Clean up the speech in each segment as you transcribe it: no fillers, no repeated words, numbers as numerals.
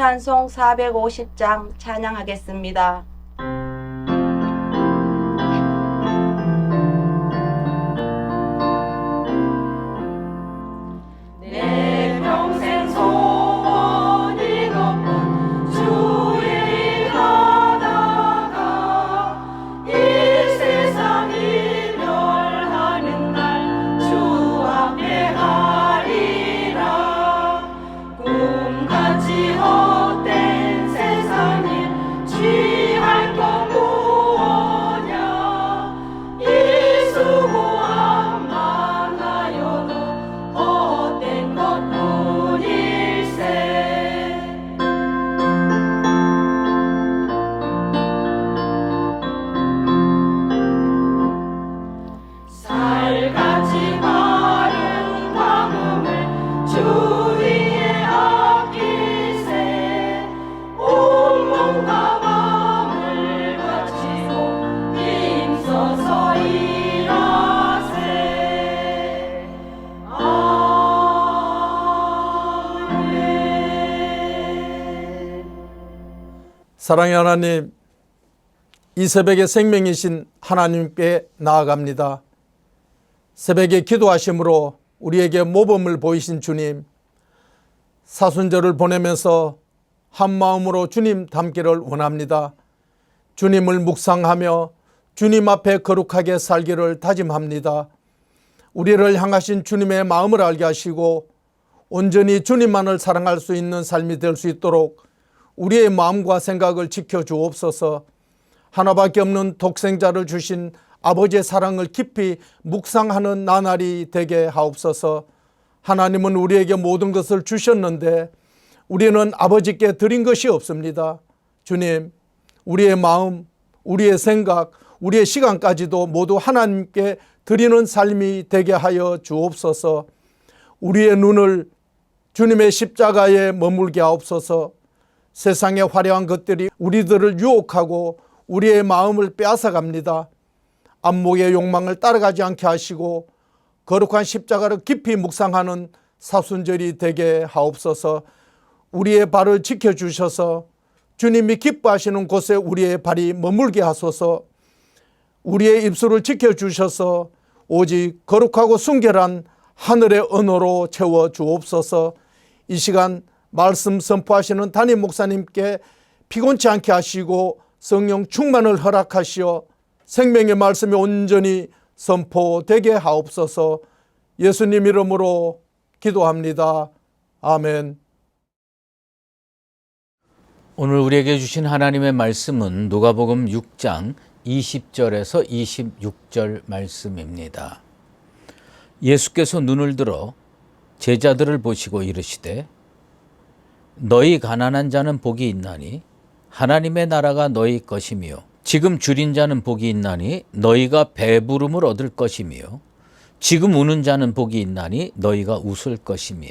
찬송 450장 찬양하겠습니다. 내 평생 소원 이것뿐 주의 하다가 이 세상 이별하는 날 주 앞에 하리라. 꿈같이 헛된 세상에 취할 것 무엇냐. 이 수고함만 하여도 헛된 것뿐일세. 살같이 바른 방음을 주 위에 아끼세. 온몸과 마음을 바치고 힘써서 일하세. 아멘. 사랑의 하나님, 이 새벽에 생명이신 하나님께 나아갑니다. 새벽에 기도하심으로 우리에게 모범을 보이신 주님, 사순절을 보내면서 한 마음으로 주님 닮기를 원합니다. 주님을 묵상하며 주님 앞에 거룩하게 살기를 다짐합니다. 우리를 향하신 주님의 마음을 알게 하시고 온전히 주님만을 사랑할 수 있는 삶이 될 수 있도록 우리의 마음과 생각을 지켜주옵소서. 하나밖에 없는 독생자를 주신 아버지의 사랑을 깊이 묵상하는 나날이 되게 하옵소서. 하나님은 우리에게 모든 것을 주셨는데 우리는 아버지께 드린 것이 없습니다. 주님, 우리의 마음, 우리의 생각, 우리의 시간까지도 모두 하나님께 드리는 삶이 되게 하여 주옵소서. 우리의 눈을 주님의 십자가에 머물게 하옵소서. 세상의 화려한 것들이 우리들을 유혹하고 우리의 마음을 빼앗아갑니다. 안목의 욕망을 따라가지 않게 하시고 거룩한 십자가를 깊이 묵상하는 사순절이 되게 하옵소서. 우리의 발을 지켜주셔서 주님이 기뻐하시는 곳에 우리의 발이 머물게 하소서. 우리의 입술을 지켜주셔서 오직 거룩하고 순결한 하늘의 언어로 채워주옵소서. 이 시간 말씀 선포하시는 담임 목사님께 피곤치 않게 하시고 성령 충만을 허락하시어 생명의 말씀이 온전히 선포되게 하옵소서. 예수님 이름으로 기도합니다. 아멘. 오늘 우리에게 주신 하나님의 말씀은 누가복음 6장 20절에서 26절 말씀입니다. 예수께서 눈을 들어 제자들을 보시고 이르시되 너희 가난한 자는 복이 있나니 하나님의 나라가 너희 것이며 지금 줄인 자는 복이 있나니 너희가 배부름을 얻을 것이며 지금 우는 자는 복이 있나니 너희가 웃을 것이며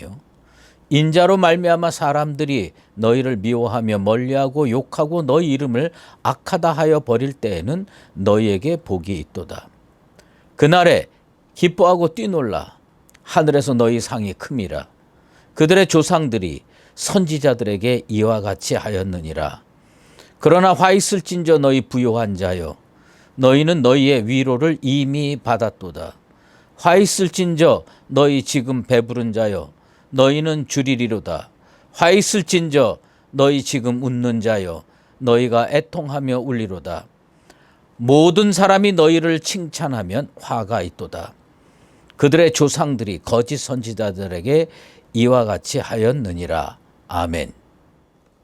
인자로 말미암아 사람들이 너희를 미워하며 멀리하고 욕하고 너희 이름을 악하다 하여 버릴 때에는 너희에게 복이 있도다. 그날에 기뻐하고 뛰놀라. 하늘에서 너희 상이 큼이라. 그들의 조상들이 선지자들에게 이와 같이 하였느니라. 그러나 화 있을진저 너희 부요한 자여, 너희는 너희의 위로를 이미 받았도다. 화 있을진저 너희 지금 배부른 자여, 너희는 주리리로다. 화 있을진저 너희 지금 웃는 자여, 너희가 애통하며 울리로다. 모든 사람이 너희를 칭찬하면 화가 있도다. 그들의 조상들이 거짓 선지자들에게 이와 같이 하였느니라. 아멘.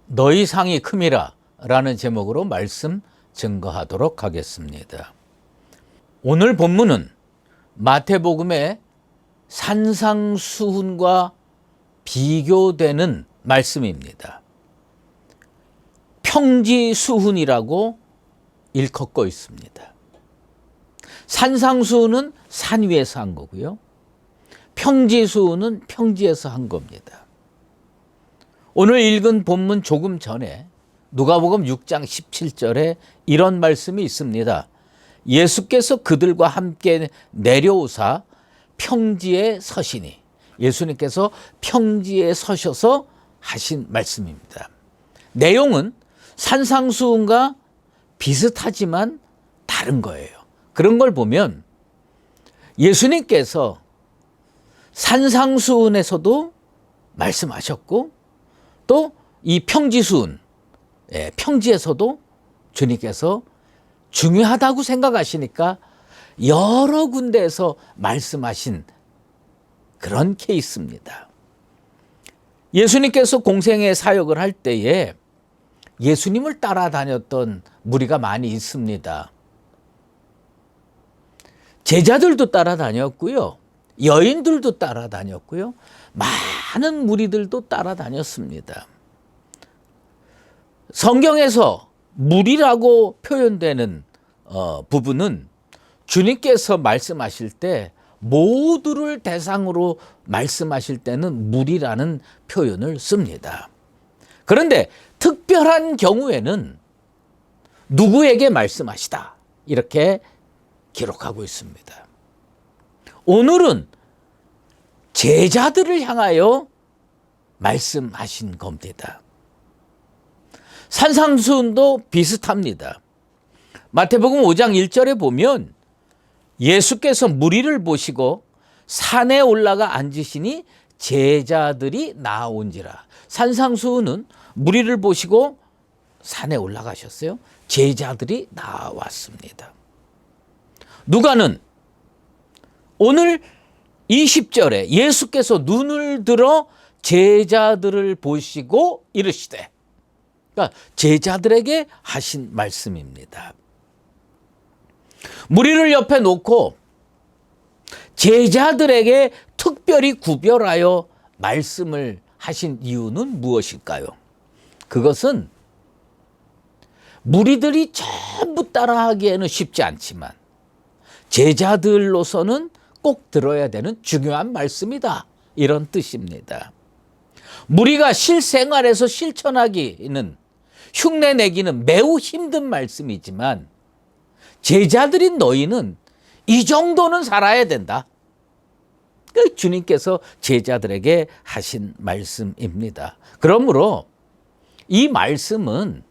너희 상이 큼이라 라는 제목으로 말씀 증거하도록 하겠습니다. 오늘 본문은 마태복음의 산상수훈과 비교되는 말씀입니다. 평지수훈이라고 일컫고 있습니다. 산상수훈은 산 위에서 한 거고요. 평지수훈은 평지에서 한 겁니다. 오늘 읽은 본문 조금 전에 누가복음 6장 17절에 이런 말씀이 있습니다. 예수께서 그들과 함께 내려오사 평지에 서시니, 예수님께서 평지에 서셔서 하신 말씀입니다. 내용은 산상수훈과 비슷하지만 다른 거예요. 그런 걸 보면 예수님께서 산상수훈에서도 말씀하셨고 또 이 평지수훈, 평지에서도 주님께서 중요하다고 생각하시니까 여러 군데에서 말씀하신 그런 케이스입니다. 예수님께서 공생의 사역을 할 때에 예수님을 따라다녔던 무리가 많이 있습니다. 제자들도 따라다녔고요. 여인들도 따라다녔고요. 많은 무리들도 따라다녔습니다. 성경에서 무리라고 표현되는 부분은 주님께서 말씀하실 때 모두를 대상으로 말씀하실 때는 무리라는 표현을 씁니다. 그런데 특별한 경우에는 누구에게 말씀하시다 이렇게 기록하고 있습니다. 오늘은 제자들을 향하여 말씀하신 겁니다. 산상수훈도 비슷합니다. 마태복음 5장 1절에 보면 예수께서 무리를 보시고 산에 올라가 앉으시니 제자들이 나온지라. 산상수훈은 무리를 보시고 산에 올라가셨어요. 제자들이 나왔습니다. 누가는 오늘 20절에 예수께서 눈을 들어 제자들을 보시고 이르시되, 그러니까 제자들에게 하신 말씀입니다. 무리를 옆에 놓고 제자들에게 특별히 구별하여 말씀을 하신 이유는 무엇일까요? 그것은 무리들이 전부 따라하기에는 쉽지 않지만 제자들로서는 꼭 들어야 되는 중요한 말씀이다, 이런 뜻입니다. 무리가 실생활에서 실천하기는, 흉내내기는 매우 힘든 말씀이지만 제자들인 너희는 이 정도는 살아야 된다. 그 주님께서 제자들에게 하신 말씀입니다. 그러므로 이 말씀은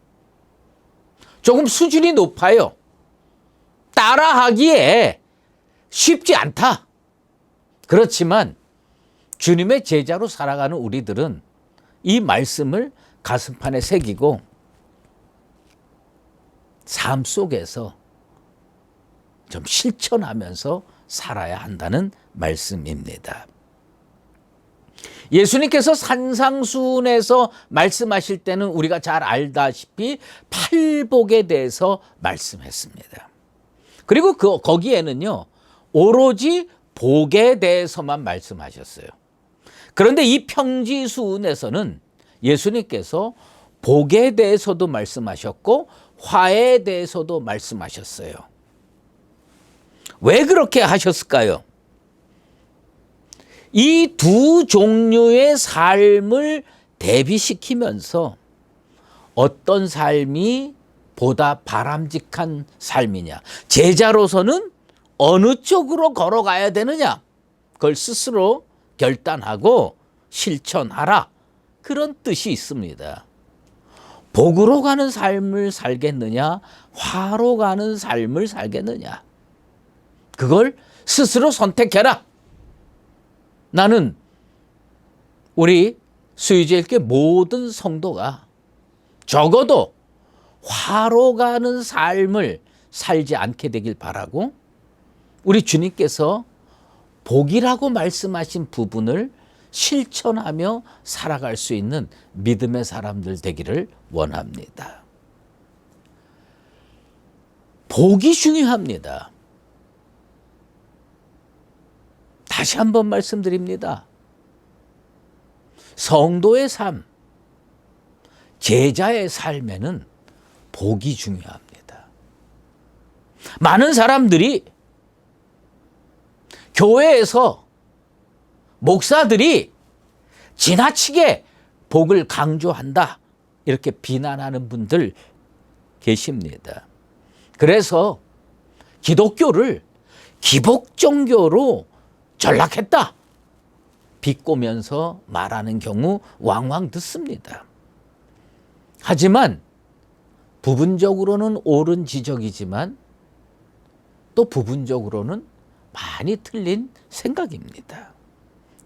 조금 수준이 높아요. 따라하기에 쉽지 않다. 그렇지만 주님의 제자로 살아가는 우리들은 이 말씀을 가슴판에 새기고 삶 속에서 좀 실천하면서 살아야 한다는 말씀입니다. 예수님께서 산상수훈에서 말씀하실 때는 우리가 잘 알다시피 팔복에 대해서 말씀했습니다. 그리고 거기에는요, 오로지 복에 대해서만 말씀하셨어요. 그런데 이 평지수훈에서는 예수님께서 복에 대해서도 말씀하셨고 화에 대해서도 말씀하셨어요. 왜 그렇게 하셨을까요? 이 두 종류의 삶을 대비시키면서 어떤 삶이 보다 바람직한 삶이냐, 제자로서는 어느 쪽으로 걸어가야 되느냐, 그걸 스스로 결단하고 실천하라, 그런 뜻이 있습니다. 복으로 가는 삶을 살겠느냐, 화로 가는 삶을 살겠느냐, 그걸 스스로 선택해라. 나는 우리 수유제일교회 모든 성도가 적어도 화로 가는 삶을 살지 않게 되길 바라고, 우리 주님께서 복이라고 말씀하신 부분을 실천하며 살아갈 수 있는 믿음의 사람들 되기를 원합니다. 복이 중요합니다. 다시 한번 말씀드립니다. 성도의 삶, 제자의 삶에는 복이 중요합니다. 많은 사람들이 교회에서 목사들이 지나치게 복을 강조한다, 이렇게 비난하는 분들 계십니다. 그래서 기독교를 기복종교로 전락했다, 비꼬면서 말하는 경우 왕왕 듣습니다. 하지만 부분적으로는 옳은 지적이지만 또 부분적으로는 많이 틀린 생각입니다.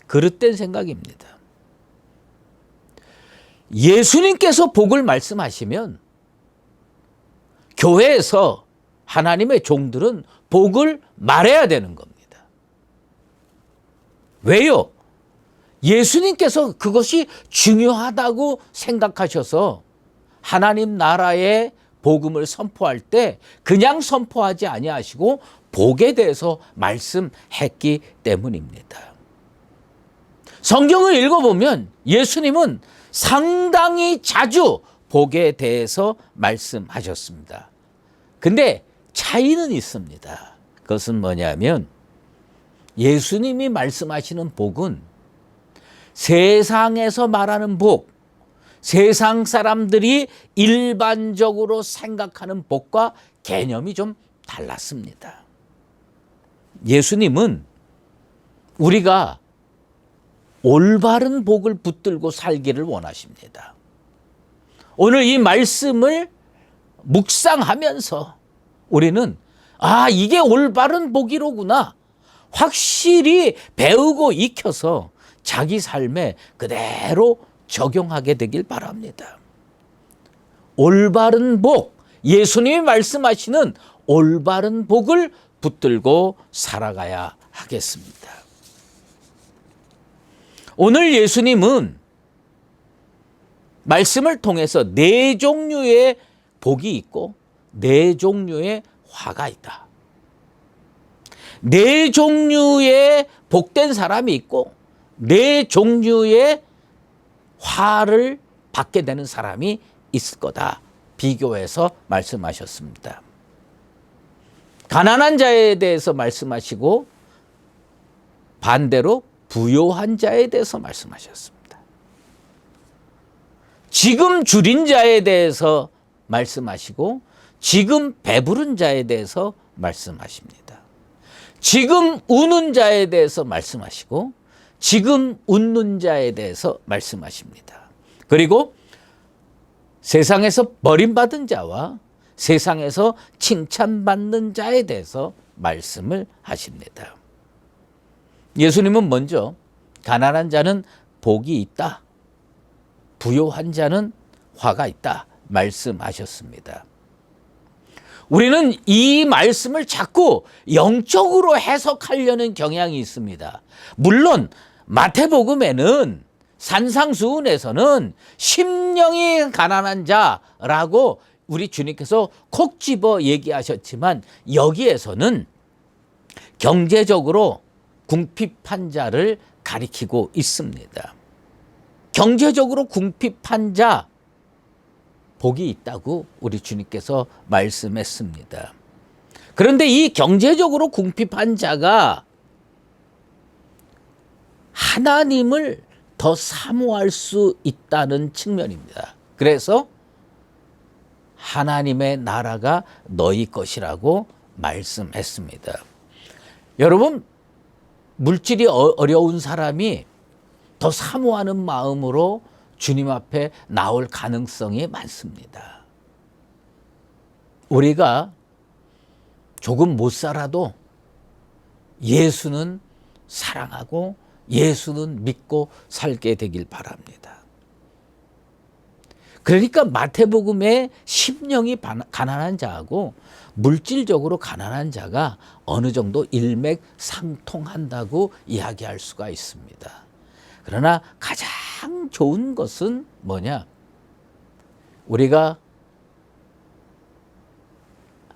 그릇된 생각입니다. 예수님께서 복을 말씀하시면 교회에서 하나님의 종들은 복을 말해야 되는 겁니다. 왜요? 예수님께서 그것이 중요하다고 생각하셔서 하나님 나라의 복음을 선포할 때 그냥 선포하지 아니하시고 복에 대해서 말씀했기 때문입니다. 성경을 읽어보면 예수님은 상당히 자주 복에 대해서 말씀하셨습니다. 근데 차이는 있습니다. 그것은 뭐냐면 예수님이 말씀하시는 복은 세상에서 말하는 복, 세상 사람들이 일반적으로 생각하는 복과 개념이 좀 달랐습니다. 예수님은 우리가 올바른 복을 붙들고 살기를 원하십니다. 오늘 이 말씀을 묵상하면서 우리는 이게 올바른 복이로구나 확실히 배우고 익혀서 자기 삶에 그대로 적용하게 되길 바랍니다. 올바른 복, 예수님이 말씀하시는 올바른 복을 붙들고 살아가야 하겠습니다. 오늘 예수님은 말씀을 통해서 4종류의 복이 있고 4종류의 화가 있다. 4종류의 복된 사람이 있고 4종류의 화를 받게 되는 사람이 있을 거다. 비교해서 말씀하셨습니다. 가난한 자에 대해서 말씀하시고 반대로 부요한 자에 대해서 말씀하셨습니다. 지금 줄인 자에 대해서 말씀하시고 지금 배부른 자에 대해서 말씀하십니다. 지금 우는 자에 대해서 말씀하시고 지금 웃는 자에 대해서 말씀하십니다. 그리고 세상에서 버림받은 자와 세상에서 칭찬받는 자에 대해서 말씀을 하십니다. 예수님은 먼저 가난한 자는 복이 있다, 부요한 자는 화가 있다 말씀하셨습니다. 우리는 이 말씀을 자꾸 영적으로 해석하려는 경향이 있습니다. 물론 마태복음에는 산상수훈에서는 심령이 가난한 자라고 우리 주님께서 콕 집어 얘기하셨지만 여기에서는 경제적으로 궁핍한 자를 가리키고 있습니다. 경제적으로 궁핍한 자 복이 있다고 우리 주님께서 말씀했습니다. 그런데 이 경제적으로 궁핍한 자가 하나님을 더 사모할 수 있다는 측면입니다. 그래서 하나님의 나라가 너희 것이라고 말씀했습니다. 여러분, 물질이 어려운 사람이 더 사모하는 마음으로 주님 앞에 나올 가능성이 많습니다. 우리가 조금 못 살아도 예수는 사랑하고 예수는 믿고 살게 되길 바랍니다. 그러니까 마태복음의 심령이 가난한 자하고 물질적으로 가난한 자가 어느 정도 일맥상통한다고 이야기할 수가 있습니다. 그러나 가장 좋은 것은 뭐냐? 우리가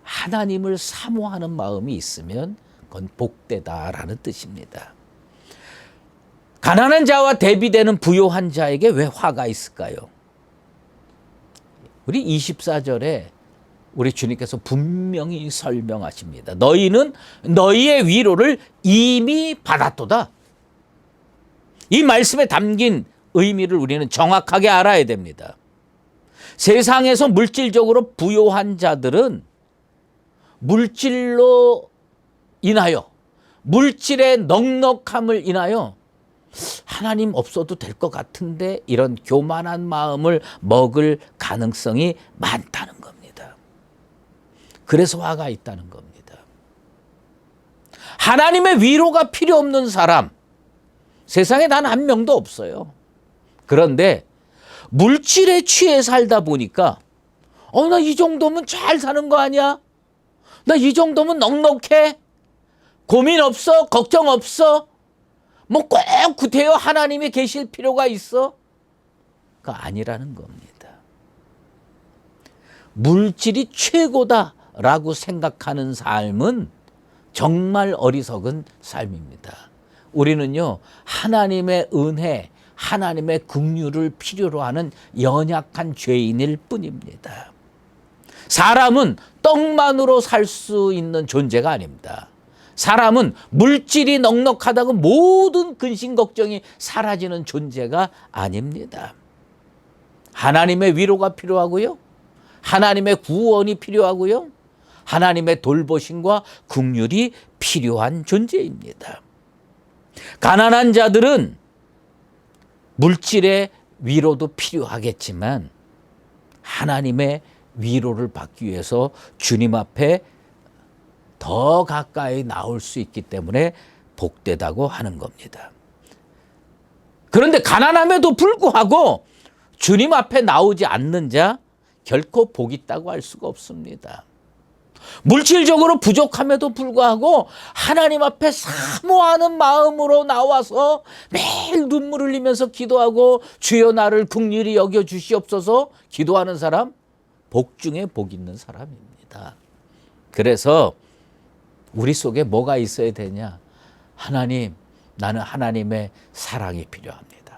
하나님을 사모하는 마음이 있으면 그건 복되다라는 뜻입니다. 가난한 자와 대비되는 부요한 자에게 왜 화가 있을까요? 우리 24절에 우리 주님께서 분명히 설명하십니다. 너희는 너희의 위로를 이미 받았도다. 이 말씀에 담긴 의미를 우리는 정확하게 알아야 됩니다. 세상에서 물질적으로 부요한 자들은 물질로 인하여, 물질의 넉넉함을 인하여 하나님 없어도 될 것 같은데 이런 교만한 마음을 먹을 가능성이 많다는 겁니다. 그래서 화가 있다는 겁니다. 하나님의 위로가 필요 없는 사람 세상에 단 한 명도 없어요. 그런데 물질에 취해 살다 보니까 나 이 정도면 잘 사는 거 아니야? 나 이 정도면 넉넉해? 고민 없어? 걱정 없어? 뭐 꼭 구태여 하나님이 계실 필요가 있어? 그거 아니라는 겁니다. 물질이 최고다라고 생각하는 삶은 정말 어리석은 삶입니다. 우리는요, 하나님의 은혜, 하나님의 긍휼을 필요로 하는 연약한 죄인일 뿐입니다. 사람은 떡만으로 살 수 있는 존재가 아닙니다. 사람은 물질이 넉넉하다고 모든 근심 걱정이 사라지는 존재가 아닙니다. 하나님의 위로가 필요하고요. 하나님의 구원이 필요하고요. 하나님의 돌보심과 긍휼이 필요한 존재입니다. 가난한 자들은 물질의 위로도 필요하겠지만 하나님의 위로를 받기 위해서 주님 앞에 더 가까이 나올 수 있기 때문에 복되다고 하는 겁니다. 그런데 가난함에도 불구하고 주님 앞에 나오지 않는 자 결코 복 있다고 할 수가 없습니다. 물질적으로 부족함에도 불구하고 하나님 앞에 사모하는 마음으로 나와서 매일 눈물 흘리면서 기도하고 주여 나를 긍휼히 여겨 주시옵소서 기도하는 사람 복 중에 복 있는 사람입니다. 그래서 우리 속에 뭐가 있어야 되냐? 하나님, 나는 하나님의 사랑이 필요합니다.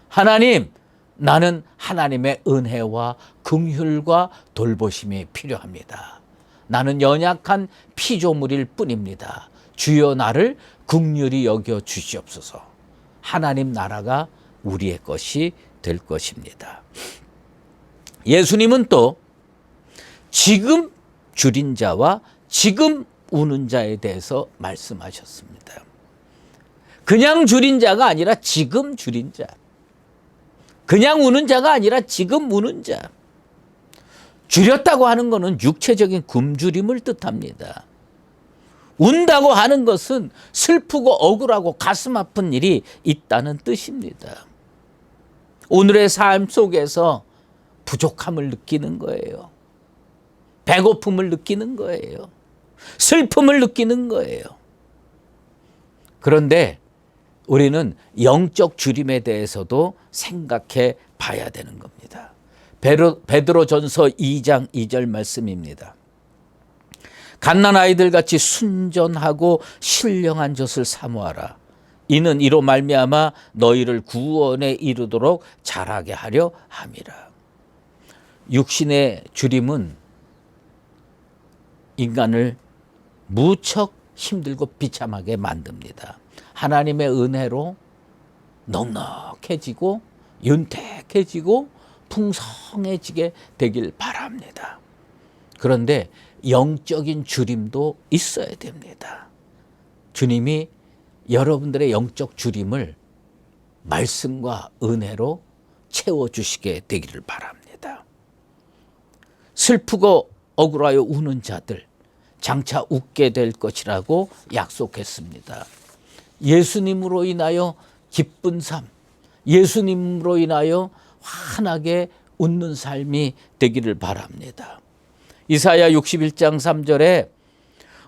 하나님, 나는 하나님의 은혜와 긍휼과 돌보심이 필요합니다. 나는 연약한 피조물일 뿐입니다. 주여 나를 긍휼히 여겨 주시옵소서. 하나님 나라가 우리의 것이 될 것입니다. 예수님은 또 지금 줄인 자와 지금 우는 자에 대해서 말씀하셨습니다. 그냥 줄인 자가 아니라 지금 줄인 자. 그냥 우는 자가 아니라 지금 우는 자. 줄였다고 하는 것은 육체적인 굶주림을 뜻합니다. 운다고 하는 것은 슬프고 억울하고 가슴 아픈 일이 있다는 뜻입니다. 오늘의 삶 속에서 부족함을 느끼는 거예요. 배고픔을 느끼는 거예요. 슬픔을 느끼는 거예요. 그런데 우리는 영적 줄임에 대해서도 생각해 봐야 되는 겁니다. 베드로전서 2장 2절 말씀입니다. 갓난 아이들 같이 순전하고 신령한 젖을 사모하라. 이는 이로 말미암아 너희를 구원에 이르도록 자라게 하려 함이라. 육신의 줄임은 인간을 무척 힘들고 비참하게 만듭니다. 하나님의 은혜로 넉넉해지고 윤택해지고 풍성해지게 되길 바랍니다. 그런데 영적인 줄임도 있어야 됩니다. 주님이 여러분들의 영적 줄임을 말씀과 은혜로 채워주시게 되기를 바랍니다. 슬프고 억울하여 우는 자들 장차 웃게 될 것이라고 약속했습니다. 예수님으로 인하여 기쁜 삶, 예수님으로 인하여 환하게 웃는 삶이 되기를 바랍니다. 이사야 61장 3절에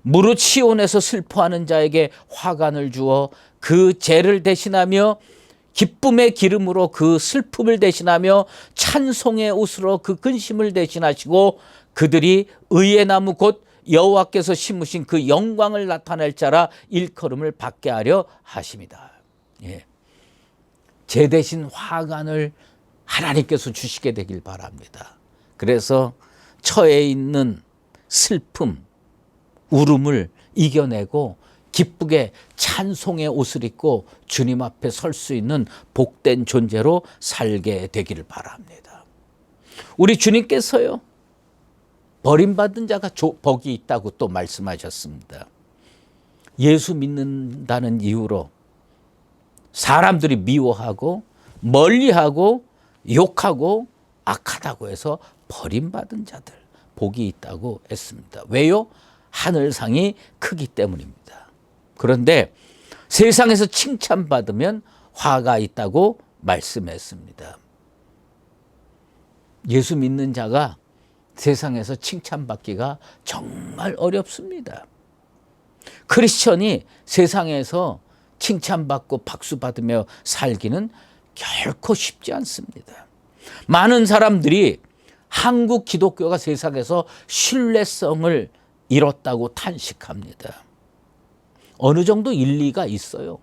무릇 시온에서 슬퍼하는 자에게 화관을 주어 그 죄를 대신하며 기쁨의 기름으로 그 슬픔을 대신하며 찬송의 옷으로 그 근심을 대신하시고 그들이 의의 나무 곧 여호와께서 심으신 그 영광을 나타낼 자라 일컬음을 받게 하려 하십니다. 예. 죄 대신 화관을 하나님께서 주시게 되길 바랍니다. 그래서 처해 있는 슬픔, 울음을 이겨내고 기쁘게 찬송의 옷을 입고 주님 앞에 설 수 있는 복된 존재로 살게 되기를 바랍니다. 우리 주님께서요, 버림받은 자가 복이 있다고 또 말씀하셨습니다. 예수 믿는다는 이유로 사람들이 미워하고 멀리하고 욕하고 악하다고 해서 버림받은 자들 복이 있다고 했습니다. 왜요? 하늘상이 크기 때문입니다. 그런데 세상에서 칭찬받으면 화가 있다고 말씀했습니다. 예수 믿는 자가 세상에서 칭찬받기가 정말 어렵습니다. 크리스천이 세상에서 칭찬받고 박수받으며 살기는 결코 쉽지 않습니다. 많은 사람들이 한국 기독교가 세상에서 신뢰성을 잃었다고 탄식합니다. 어느 정도 일리가 있어요.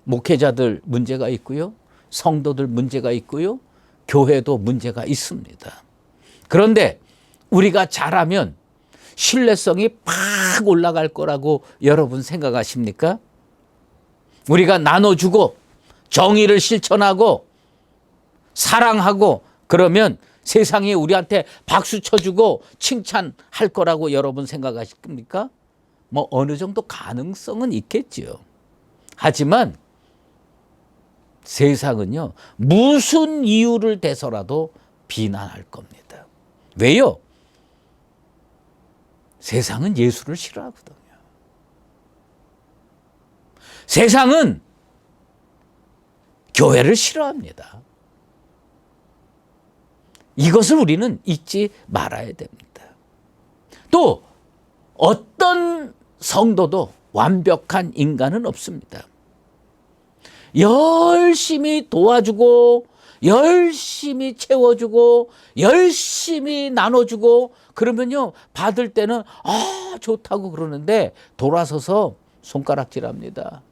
목회자들 문제가 있고요. 성도들 문제가 있고요. 교회도 문제가 있습니다. 그런데 우리가 잘하면 신뢰성이 팍 올라갈 거라고 여러분 생각하십니까? 우리가 나눠주고 정의를 실천하고 사랑하고 그러면 세상이 우리한테 박수 쳐주고 칭찬할 거라고 여러분 생각하십니까? 뭐 어느 정도 가능성은 있겠지요. 하지만 세상은요, 무슨 이유를 대서라도 비난할 겁니다. 왜요? 세상은 예수를 싫어하거든요. 세상은 교회를 싫어합니다. 이것을 우리는 잊지 말아야 됩니다. 또 어떤 성도도 완벽한 인간은 없습니다. 열심히 도와주고 열심히 채워주고 열심히 나눠주고 그러면요 받을 때는 좋다고 그러는데 돌아서서 손가락질합니다.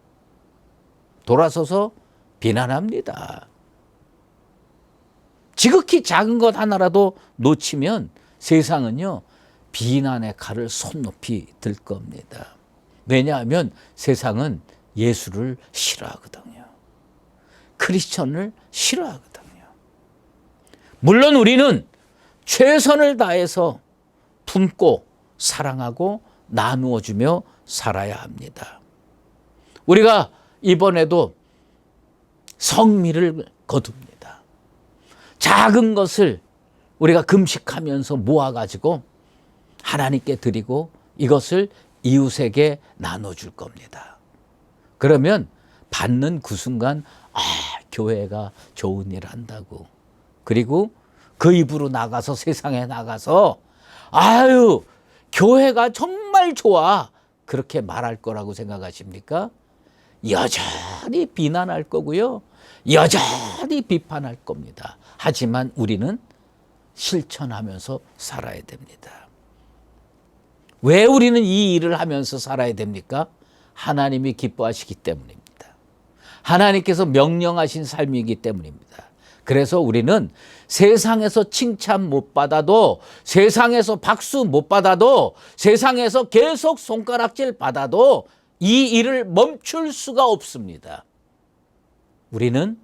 돌아서서 비난합니다. 지극히 작은 것 하나라도 놓치면 세상은요 비난의 칼을 손높이 들 겁니다. 왜냐하면 세상은 예수를 싫어하거든요. 크리스천을 싫어하거든요. 물론 우리는 최선을 다해서 품고 사랑하고 나누어 주며 살아야 합니다. 우리가 이번에도 성미를 거둡니다. 작은 것을 우리가 금식하면서 모아가지고 하나님께 드리고 이것을 이웃에게 나눠줄 겁니다. 그러면 받는 그 순간 교회가 좋은 일 한다고 그리고 그 입으로 나가서 세상에 나가서 아유 교회가 정말 좋아 그렇게 말할 거라고 생각하십니까? 여전히 비난할 거고요. 여전히 비판할 겁니다. 하지만 우리는 실천하면서 살아야 됩니다. 왜 우리는 이 일을 하면서 살아야 됩니까? 하나님이 기뻐하시기 때문입니다. 하나님께서 명령하신 삶이기 때문입니다. 그래서 우리는 세상에서 칭찬 못 받아도 세상에서 박수 못 받아도 세상에서 계속 손가락질 받아도 이 일을 멈출 수가 없습니다. 우리는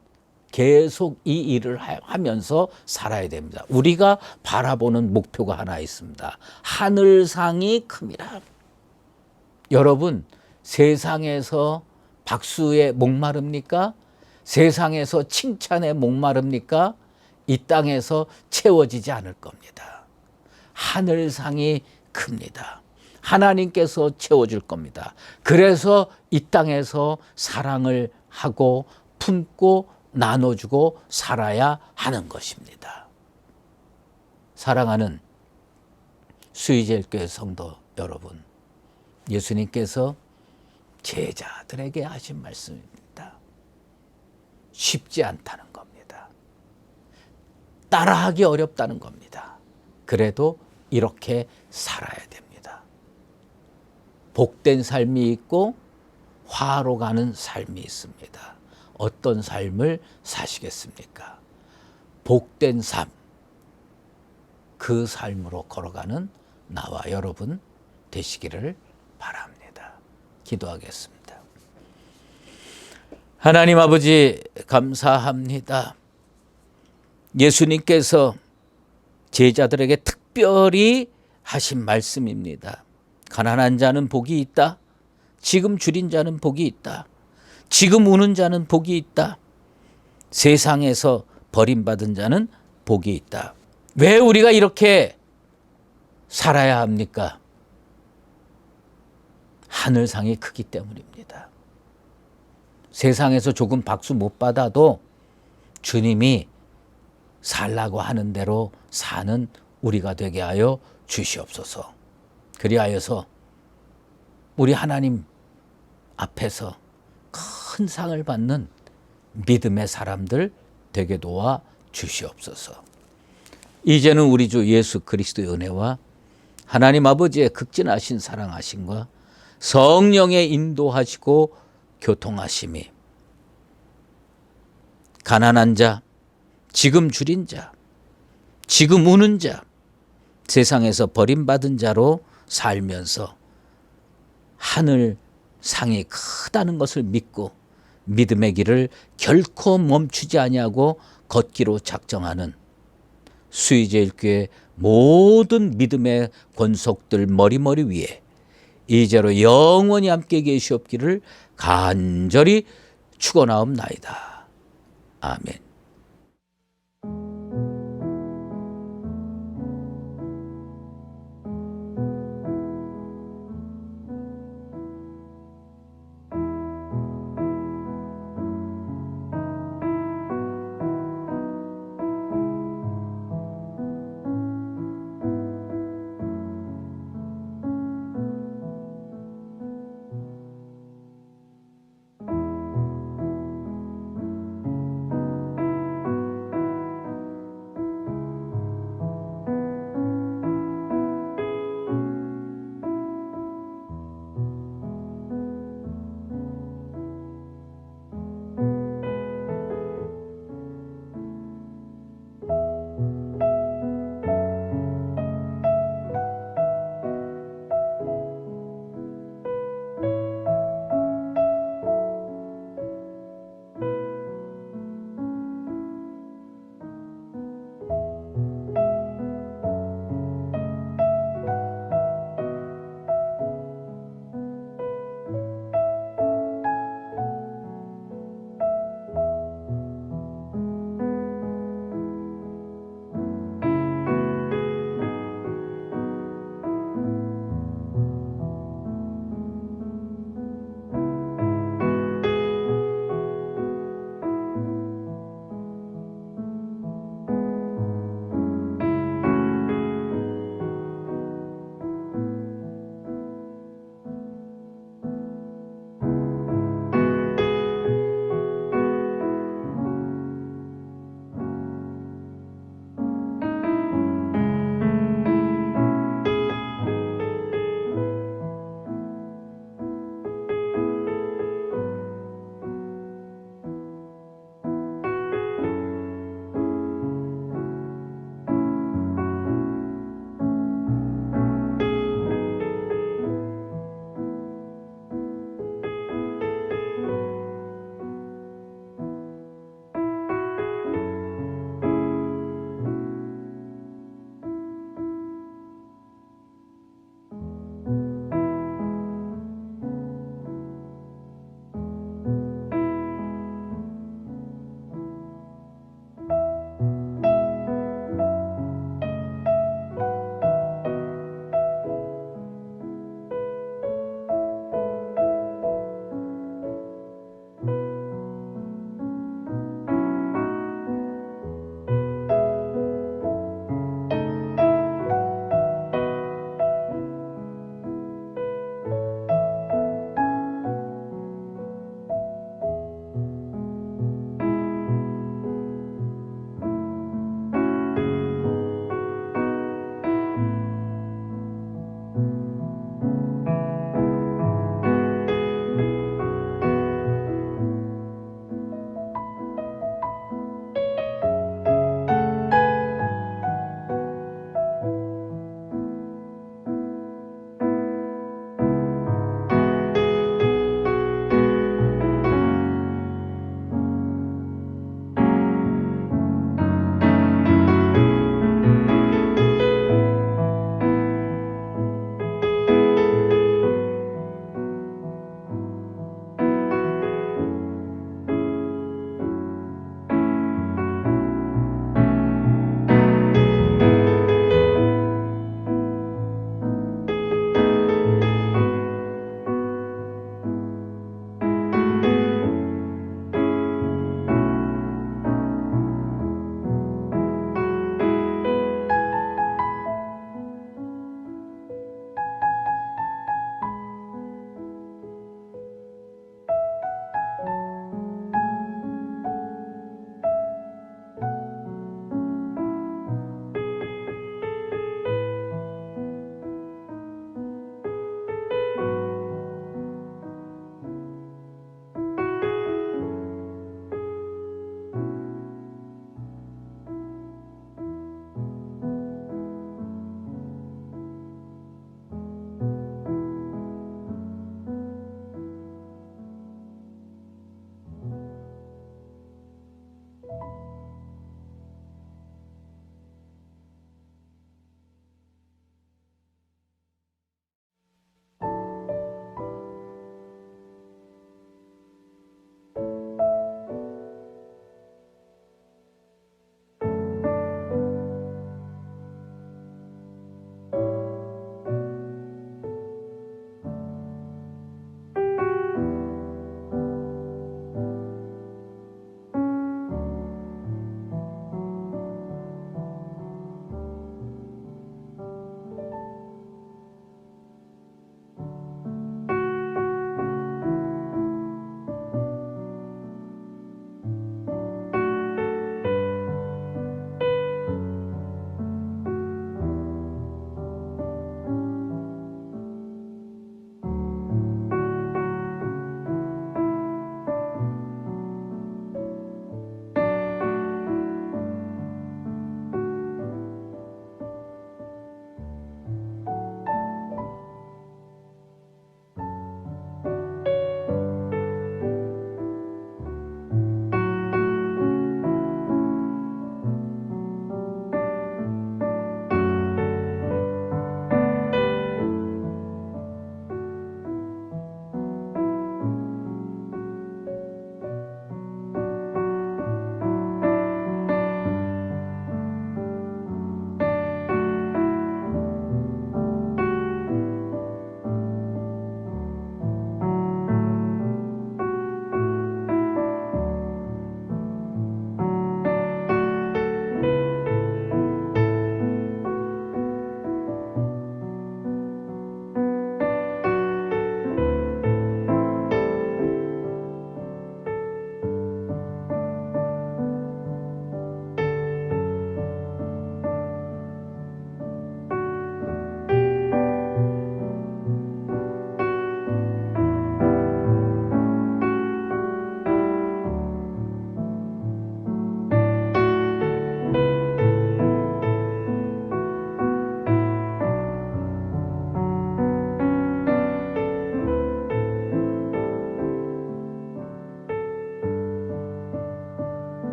계속 이 일을 하면서 살아야 됩니다. 우리가 바라보는 목표가 하나 있습니다. 하늘상이 큼이라. 여러분 세상에서 박수에 목마릅니까? 세상에서 칭찬에 목마릅니까? 이 땅에서 채워지지 않을 겁니다. 하늘상이 큽니다. 하나님께서 채워줄 겁니다. 그래서 이 땅에서 사랑을 하고 품고 나눠주고 살아야 하는 것입니다. 사랑하는 수의제일교회 성도 여러분, 예수님께서 제자들에게 하신 말씀입니다. 쉽지 않다는 겁니다. 따라하기 어렵다는 겁니다. 그래도 이렇게 살아야 됩니다. 복된 삶이 있고 화로 가는 삶이 있습니다. 어떤 삶을 사시겠습니까? 복된 삶, 그 삶으로 걸어가는 나와 여러분 되시기를 바랍니다. 기도하겠습니다. 하나님 아버지 감사합니다. 예수님께서 제자들에게 특별히 하신 말씀입니다. 가난한 자는 복이 있다. 지금 줄인 자는 복이 있다. 지금 우는 자는 복이 있다. 세상에서 버림받은 자는 복이 있다. 왜 우리가 이렇게 살아야 합니까? 하늘상이 크기 때문입니다. 세상에서 조금 박수 못 받아도 주님이 살라고 하는 대로 사는 우리가 되게 하여 주시옵소서. 그리하여서 우리 하나님 앞에서 큰 상을 받는 믿음의 사람들 되게 도와 주시옵소서. 이제는 우리 주 예수 그리스도의 은혜와 하나님 아버지의 극진하신 사랑하심과 성령의 인도하시고 교통하심이 가난한 자, 지금 줄인 자, 지금 우는 자, 세상에서 버림받은 자로 살면서 하늘 상이 크다는 것을 믿고 믿음의 길을 결코 멈추지 아니하고 걷기로 작정하는 수의제일교회 모든 믿음의 권속들 머리머리 위에 이제로 영원히 함께 계시옵기를 간절히 축원하옵나이다. 아멘.